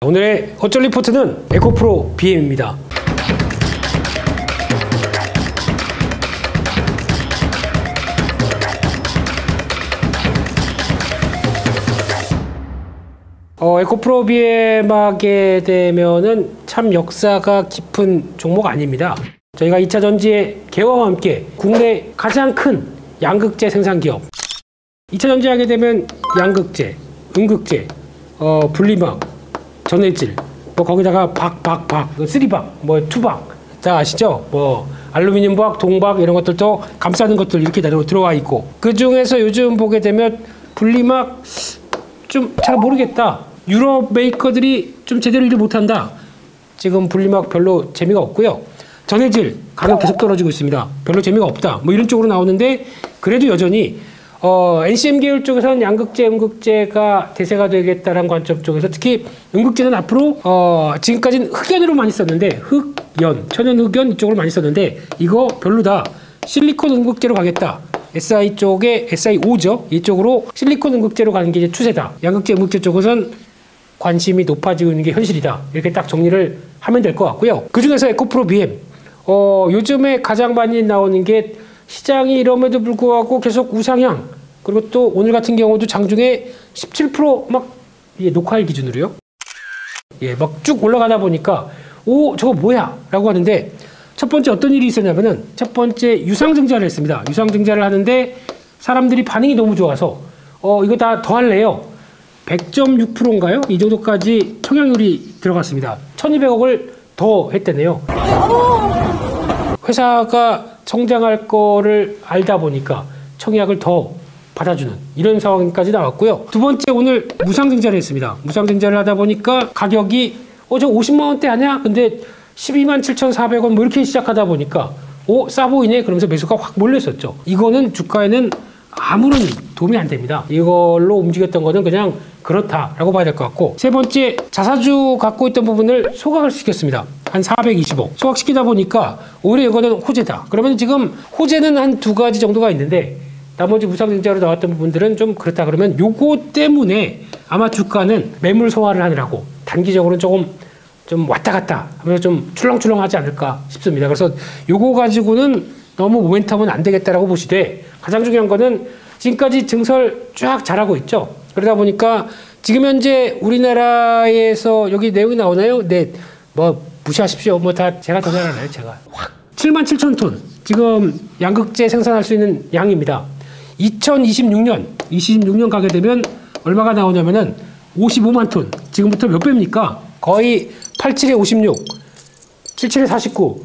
오늘의 어쩔 리포트는 에코프로 BM입니다. 에코프로 BM 하게 되면은 참 역사가 깊은 종목 아닙니다. 저희가 2차 전지의 개화와 함께 국내 가장 큰 양극재 생산 기업. 2차 전지 하게 되면 양극재, 음극재, 분리막, 전해질, 뭐 거기다가 박, 쓰리박, 뭐 투박, 다 아시죠? 뭐 알루미늄 박, 동박 이런 것들도 감싸는 것들 이렇게 들어와 있고, 그 중에서 요즘 보게 되면 분리막 좀 잘 모르겠다. 유럽 메이커들이 좀 제대로 일을 못한다. 지금 분리막 별로 재미가 없고요. 전해질 가격 계속 떨어지고 있습니다. 별로 재미가 없다. 뭐 이런 쪽으로 나오는데, 그래도 여전히 NCM 계열 쪽에서는 양극재, 음극재가 대세가 되겠다는 관점 쪽에서 특히 음극재는 앞으로 지금까지는 흑연으로 많이 썼는데, 흑연, 천연 흑연 이쪽으로 많이 썼는데 이거 별로다. 실리콘 음극재로 가겠다. SI 쪽에 SI5죠. 이쪽으로 실리콘 음극재로 가는 게 이제 추세다. 양극재, 음극재 쪽에서는 관심이 높아지고 있는 게 현실이다. 이렇게 딱 정리를 하면 될 것 같고요. 그 중에서 에코프로 BM 요즘에 가장 많이 나오는 게, 시장이 이럼에도 불구하고 계속 우상향, 그리고 또 오늘 같은 경우도 장중에 17% 녹화일 기준으로요. 막 쭉 올라가다 보니까 저거 뭐야? 라고 하는데, 첫 번째 어떤 일이 있었냐면은, 첫 번째 유상증자를 했습니다. 유상증자를 하는데 사람들이 반응이 너무 좋아서 이거 다 더 할래요. 100.6%인가요? 이 정도까지 청약률이 들어갔습니다. 1200억을 더 했대네요. 회사가 성장할 거를 알다 보니까 청약을 더 받아주는 이런 상황까지 나왔고요. 두 번째, 오늘 무상증자를 했습니다. 무상증자를 하다 보니까 가격이 저 50만 원대 아니야? 근데 127,400원 뭐 이렇게 시작하다 보니까 싸 보이네? 그러면서 매수가 확 몰렸었죠. 이거는 주가에는 아무런 도움이 안 됩니다. 이걸로 움직였던 거는 그냥 그렇다라고 봐야 될 것 같고, 세 번째, 자사주 갖고 있던 부분을 소각을 시켰습니다. 한 420억 소각시키다 보니까 오히려 이거는 호재다. 그러면 지금 호재는 한 두 가지 정도가 있는데, 나머지 무상증자로 나왔던 부분들은 좀 그렇다. 그러면 요거 때문에 아마 주가는 매물 소화를 하느라고 단기적으로는 좀 왔다 갔다 하면서 좀 출렁출렁하지 않을까 싶습니다. 그래서 요거 가지고는 너무 모멘텀은 안 되겠다라고 보시되, 가장 중요한 거는 지금까지 증설 쫙 잘하고 있죠. 그러다 보니까 지금 현재 우리나라에서, 여기 내용이 나오나요? 네, 뭐 무시하십시오. 뭐 다 제가 더 잘 알아요. 제가 77,000톤 지금 양극재 생산할 수 있는 양입니다. 2026년 가게 되면 얼마가 나오냐면은 55만 톤. 지금부터 몇 배입니까? 거의 87에 56, 77에 49.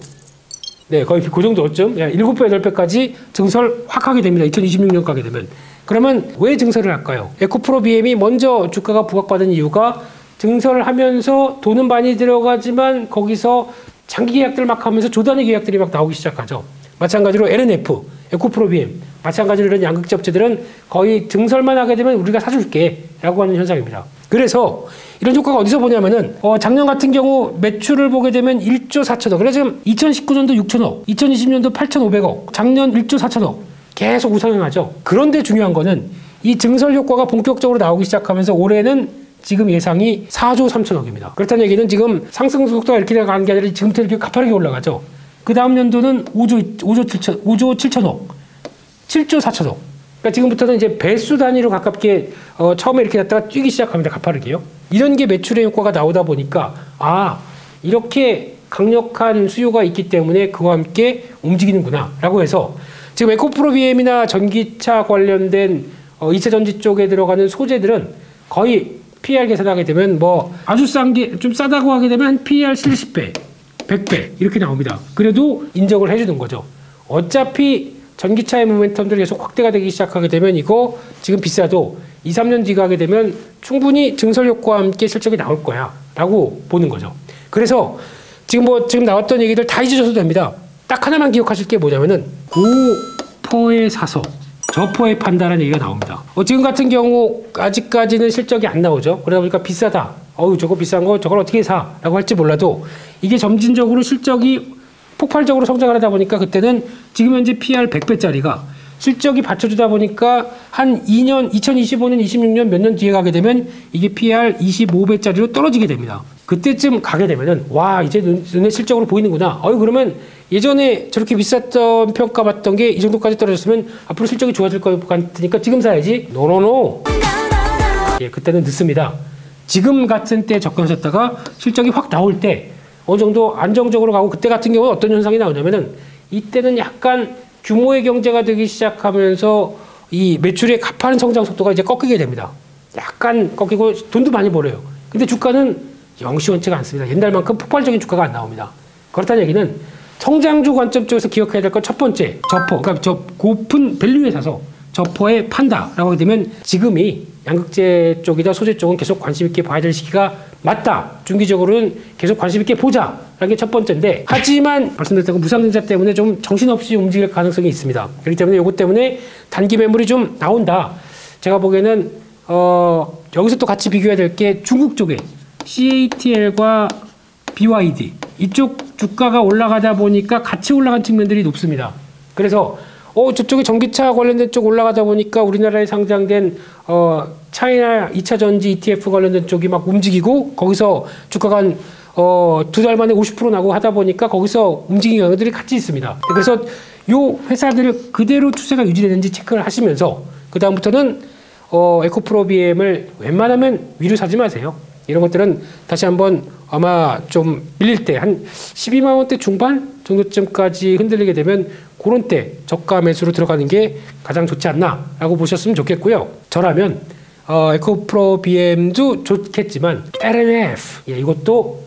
네, 거의 그 정도쯤. 7배, 8배까지 증설 확 하게 됩니다. 2026년 가게 되면. 그러면 왜 증설을 할까요? 에코프로 BM이 먼저 주가가 부각받은 이유가, 증설을 하면서 돈은 많이 들어가지만 거기서 장기 계약들 막 하면서 조단위 계약들이 막 나오기 시작하죠. 마찬가지로 LNF, 에코프로 BM, 마찬가지로 이런 양극재 업체들은 거의 증설만 하게 되면 우리가 사줄게 라고 하는 현상입니다. 그래서 이런 효과가 어디서 보냐면은, 작년 같은 경우 매출을 보게 되면 1조 4천억. 그래서 지금 2019년도 6천억, 2020년도 8,500억, 작년 1조 4천억. 계속 우상향하죠. 그런데 중요한 거는 이 증설 효과가 본격적으로 나오기 시작하면서 올해는 지금 예상이 4조 3천억입니다. 그렇다는 얘기는 지금 상승 속도가 이렇게 가는 게 아니라 지금부터 이렇게 가파르게 올라가죠. 그 다음 연도는 5조 7천억, 7조 4천억. 그러니까 지금부터는 이제 배수 단위로 가깝게 처음에 이렇게 갔다가 뛰기 시작합니다. 가파르게요. 이런 게 매출의 효과가 나오다 보니까, 이렇게 강력한 수요가 있기 때문에 그와 함께 움직이는구나 라고 해서, 지금 에코프로 BM이나 전기차 관련된 2차 전지 쪽에 들어가는 소재들은 거의 PER 계산하게 되면 뭐 아주 싼 게, 좀 싸다고 하게 되면 한 PER 70배, 100배 이렇게 나옵니다. 그래도 인정을 해주는 거죠. 어차피 전기차의 모멘텀들이 계속 확대가 되기 시작하게 되면 이거 지금 비싸도 2, 3년 뒤가 하게 되면 충분히 증설 효과와 함께 실적이 나올 거야 라고 보는 거죠. 그래서 지금 나왔던 얘기들 다 잊으셔도 됩니다. 딱 하나만 기억하실 게 뭐냐면은, 고퍼에 사서 저퍼에 판다라는 얘기가 나옵니다. 지금 같은 경우 아직까지는 실적이 안 나오죠. 그러다 보니까 비싸다. 저거 비싼 거 저걸 어떻게 사? 라고 할지 몰라도, 이게 점진적으로 실적이 폭발적으로 성장을 하다 보니까 그때는 지금 현재 PER 100배짜리가 실적이 받쳐주다 보니까 한 2년, 2025년, 26년 몇 년 뒤에 가게 되면 이게 PER 25배짜리로 떨어지게 됩니다. 그때쯤 가게 되면은 와 이제 눈에 실적으로 보이는구나. 그러면 예전에 저렇게 비쌌던 평가받던 게 이 정도까지 떨어졌으면 앞으로 실적이 좋아질 것 같으니까 지금 사야지. 노노노. 예, 그때는 늦습니다. 지금 같은 때 접근하셨다가 실적이 확 나올 때 어느 정도 안정적으로 가고 그때 같은 경우는 어떤 현상이 나오냐면은 이때는 약간 규모의 경제가 되기 시작하면서 이 매출의 가파른 성장 속도가 이제 꺾이게 됩니다. 약간 꺾이고 돈도 많이 벌어요. 근데 주가는 영시원치가 않습니다. 옛날만큼 폭발적인 주가가 안 나옵니다. 그렇다는 얘기는 성장주 관점 쪽에서 기억해야 될 건 첫 번째, 저퍼, 그러니까 저 고픈 밸류에 사서 저퍼에 판다라고 하게 되면 지금이 양극재 쪽이다 소재 쪽은 계속 관심 있게 봐야 될 시기가 맞다. 중기적으로는 계속 관심 있게 보자라는 게 첫 번째인데 하지만 말씀드렸던 무상증자 때문에 좀 정신없이 움직일 가능성이 있습니다. 그렇기 때문에 이것 때문에 단기 매물이 좀 나온다. 제가 보기에는 여기서 또 같이 비교해야 될 게 중국 쪽에 CATL과 BYD 이쪽 주가가 올라가다 보니까 같이 올라간 측면들이 높습니다. 그래서 저쪽에 전기차 관련된 쪽 올라가다 보니까 우리나라에 상장된 차이나 2차 전지 ETF 관련된 쪽이 막 움직이고 거기서 주가가 한 2달 만에 50% 나고 하다 보니까 거기서 움직이는 경우들이 같이 있습니다. 그래서 요 회사들을 그대로 추세가 유지되는지 체크를 하시면서 그 다음부터는 에코프로비엠을 웬만하면 위로 사지 마세요. 이런 것들은 다시 한번 아마 좀 밀릴 때 한 12만 원대 중반 정도쯤까지 흔들리게 되면 그런 때 저가 매수로 들어가는 게 가장 좋지 않나라고 보셨으면 좋겠고요. 저라면 에코프로비엠도 좋겠지만 LNF 이것도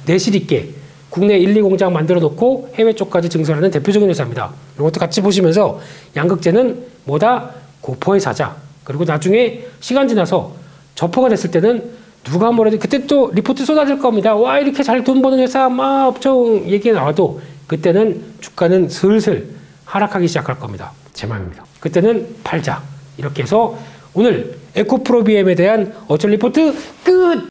내실 있게 국내 1, 2공장 만들어 놓고 해외 쪽까지 증설하는 대표적인 회사입니다. 이것도 같이 보시면서 양극재는 뭐다? 고퍼에 사자. 그리고 나중에 시간 지나서 저퍼가 됐을 때는 누가 뭐래도 그때 또 리포트 쏟아질 겁니다. 와 이렇게 잘 돈 버는 회사 막 엄청 얘기 나와도 그때는 주가는 슬슬 하락하기 시작할 겁니다. 제 마음입니다. 그때는 팔자. 이렇게 해서 오늘 에코프로비엠에 대한 어쩔 리포트 끝!